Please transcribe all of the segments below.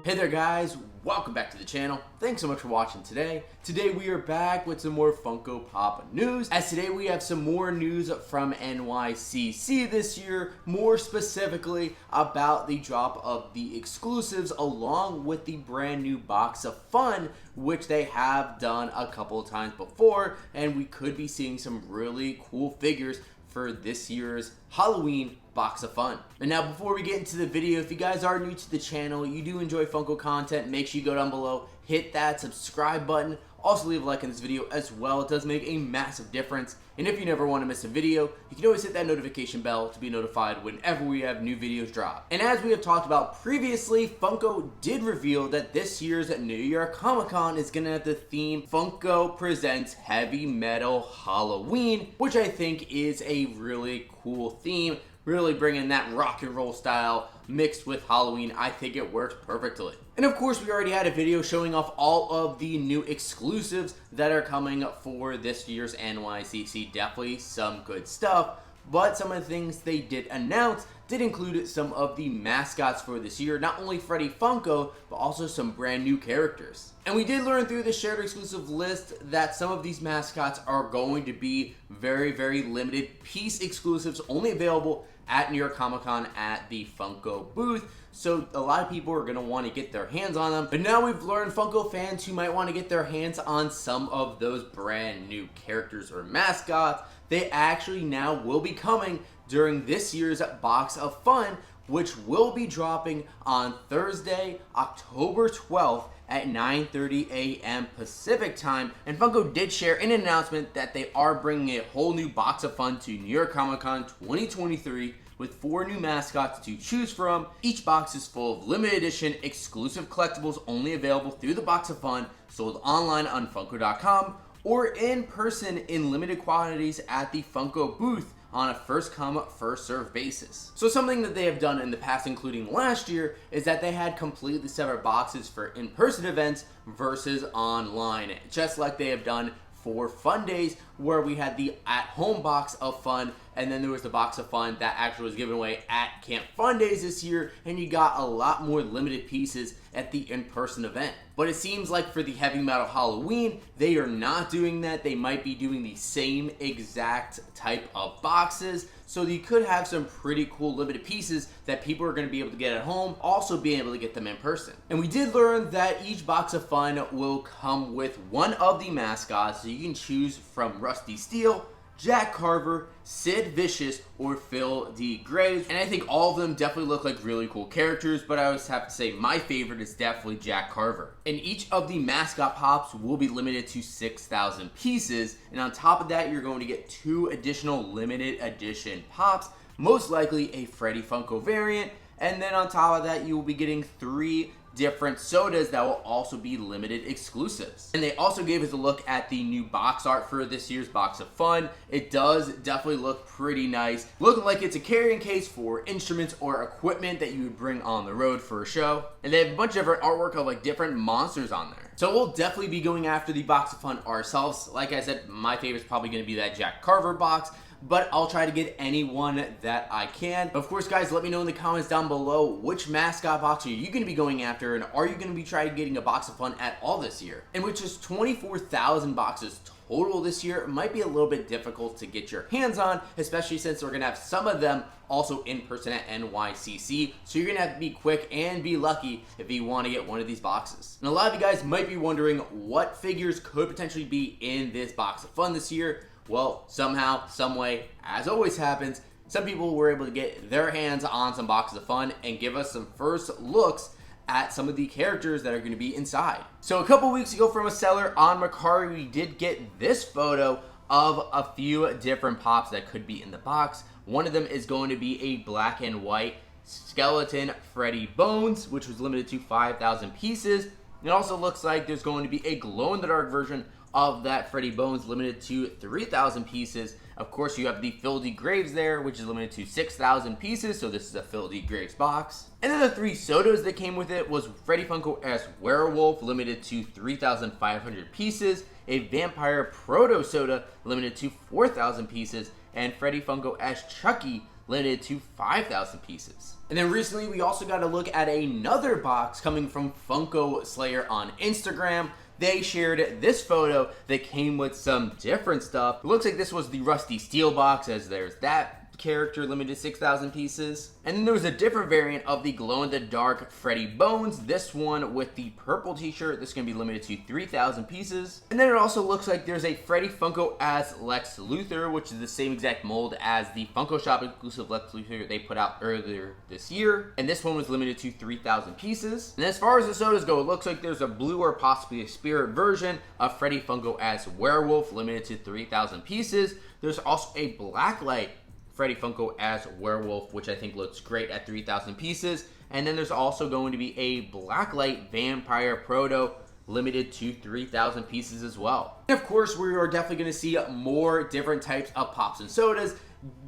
Hey there guys, welcome back to the channel. Thanks so much for watching today. Today we are back with some more Funko Pop news. As today we have some more news from NYCC this year, more specifically about the drop of the exclusives along with the brand new box of fun, which they have done a couple of times before, and we could be seeing some really cool figures for this year's Halloween box of fun. And now before we get into the video, if you guys are new to the channel, you do enjoy Funko content, make sure you go down below, hit that subscribe button, also leave a like in this video as well. It does make a massive difference. And if you never want to miss a video, you can always hit that notification bell to be notified whenever we have new videos drop. And as we have talked about previously, Funko did reveal that this year's New York Comic Con is going to have the theme Funko Presents Heavy Metal Halloween, which I think is a really cool theme. Really bringing that rock and roll style mixed with Halloween. I think it works perfectly. And of course, we already had a video showing off all of the new exclusives that are coming for this year's NYCC. Definitely some good stuff. But some of the things they did announce did include some of the mascots for this year. Not only Freddy Funko, but also some brand new characters. And we did learn through the shared exclusive list that some of these mascots are going to be very, very limited piece exclusives, only available at New York Comic Con at the Funko booth. So a lot of people are going to want to get their hands on them. But now we've learned Funko fans who might want to get their hands on some of those brand new characters or mascots, they actually now will be coming during this year's box of fun, which will be dropping on Thursday, October 12th at 9:30 a.m. Pacific time. And Funko did share in an announcement that they are bringing a whole new box of fun to New York Comic Con 2023 with 4 new mascots to choose from. Each box is full of limited edition exclusive collectibles only available through the box of fun, sold online on Funko.com or in person in limited quantities at the Funko booth on a first come, first served basis. So something that they have done in the past, including last year, is that they had completely separate boxes for in-person events versus online, just like they have done for Fun Days, where we had the at-home box of fun, and then there was the box of fun that actually was given away at Camp Fun Days this year, and you got a lot more limited pieces at the in-person event. But it seems like for the Heavy Metal Halloween, they are not doing that. They might be doing the same exact type of boxes, so you could have some pretty cool limited pieces that people are going to be able to get at home, also being able to get them in person. And we did learn that each box of fun will come with one of the mascots, so you can choose from Rusty Steele, Jack Carver, Sid Vicious, or Phil D. Graves. And I think all of them definitely look like really cool characters, but I always have to say my favorite is definitely Jack Carver. And each of the mascot pops will be limited to 6,000 pieces, and on top of that, you're going to get 2 additional limited edition pops, most likely a Freddy Funko variant, and then on top of that, you will be getting 3 different sodas that will also be limited exclusives. And they also gave us a look at the new box art for this year's box of fun. It does definitely look pretty nice, looking like it's a carrying case for instruments or equipment that you would bring on the road for a show. And they have a bunch of different artwork of like different monsters on there. So we'll definitely be going after the box of fun ourselves. Like I said, my favorite is probably going to be that Jack Carver box, but I'll try to get anyone that I can. Of course, guys, let me know in the comments down below which mascot box are you going to be going after, and are you going to be trying getting a box of fun at all this year? And with just 24,000 boxes total this year, it might be a little bit difficult to get your hands on, especially since we're going to have some of them also in person at NYCC. So you're going to have to be quick and be lucky if you want to get one of these boxes. And a lot of you guys might be wondering what figures could potentially be in this box of fun this year. Well, somehow, some way, as always happens, some people were able to get their hands on some boxes of fun and give us some first looks at some of the characters that are going to be inside. So a couple weeks ago from a seller on Mercari, we did get this photo of a few different pops that could be in the box. One of them is going to be a black and white skeleton Freddy Bones, which was limited to 5,000 pieces. It also looks like there's going to be a glow-in-the-dark version of that Freddy Bones, limited to 3,000 pieces. Of course, you have the Phil D. Graves there, which is limited to 6,000 pieces, so this is a Phil D. Graves box. And then the 3 sodas that came with it was Freddy Funko as Werewolf, limited to 3,500 pieces, a Vampire Proto Soda, limited to 4,000 pieces, and Freddy Funko as Chucky, limited to 5,000 pieces. And then recently we also got a look at another box coming from Funko Slayer on Instagram. They shared this photo that came with some different stuff. It looks like this was the Rusty Steel box, as there's that character limited to 6,000 pieces. And then there was a different variant of the glow-in-the-dark Freddy Bones. This one with the purple t-shirt. This is going to be limited to 3,000 pieces. And then it also looks like there's a Freddy Funko as Lex Luthor, which is the same exact mold as the Funko Shop exclusive Lex Luthor they put out earlier this year. And this one was limited to 3,000 pieces. And as far as the sodas go, it looks like there's a blue or possibly a spirit version of Freddy Funko as Werewolf, limited to 3,000 pieces. There's also a blacklight Freddy Funko as Werewolf, which I think looks great at 3,000 pieces. And then there's also going to be a blacklight Vampire Proto, limited to 3,000 pieces as well. And of course, we are definitely going to see more different types of pops and sodas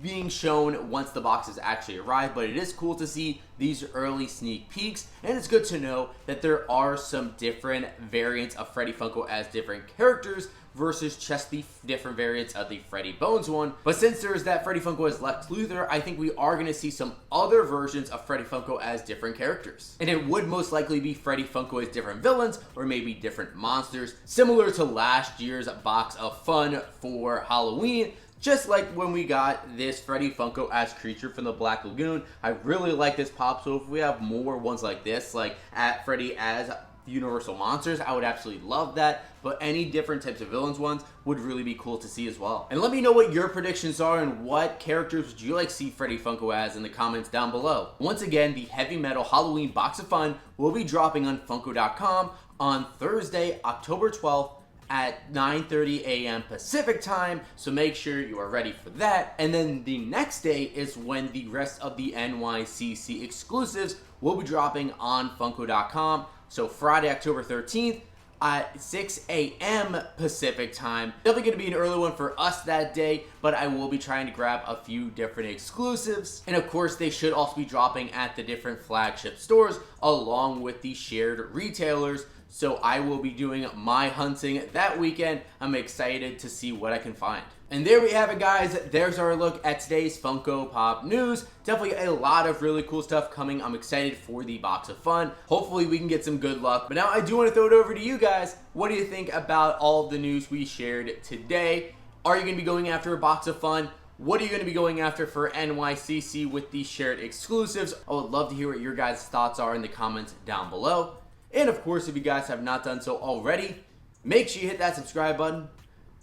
being shown once the boxes actually arrive, but it is cool to see these early sneak peeks, and it's good to know that there are some different variants of Freddy Funko as different characters versus just the different variants of the Freddy Bones one. But since there is that Freddy Funko as Lex Luthor, I think we are going to see some other versions of Freddy Funko as different characters. And it would most likely be Freddy Funko as different villains, or maybe different monsters, similar to last year's box of fun for Halloween. Just like when we got this Freddy Funko as Creature from the Black Lagoon. I really like this pop, so if we have more ones like this, like at Freddy as Universal Monsters, I would absolutely love that. But any different types of villains ones would really be cool to see as well. And let me know what your predictions are and what characters would you like to see Freddy Funko as in the comments down below. Once again, the Heavy Metal Halloween Box of Fun will be dropping on Funko.com on Thursday, October 12th, at 9:30 a.m. Pacific time, so make sure you are ready for that. And then the next day is when the rest of the NYCC exclusives will be dropping on Funko.com. So Friday, October 13th at 6 a.m. Pacific time. Definitely going to be an early one for us that day, but I will be trying to grab a few different exclusives. And of course, they should also be dropping at the different flagship stores along with the shared retailers. So I will be doing my hunting that weekend. I'm excited to see what I can find. And there we have it, guys. There's our look at today's Funko Pop news. Definitely a lot of really cool stuff coming. I'm excited for the box of fun. Hopefully we can get some good luck. But now I do want to throw it over to you guys. What do you think about all the news we shared today? Are you going to be going after a box of fun? What are you going to be going after for NYCC with these shared exclusives? I would love to hear what your guys' thoughts are in the comments down below. And of course, if you guys have not done so already, make sure you hit that subscribe button.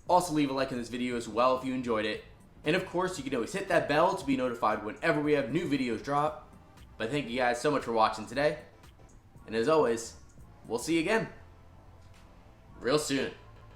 Also leave a like in this video as well if you enjoyed it. And of course, you can always hit that bell to be notified whenever we have new videos drop. But thank you guys so much for watching today. And as always, we'll see you again real soon.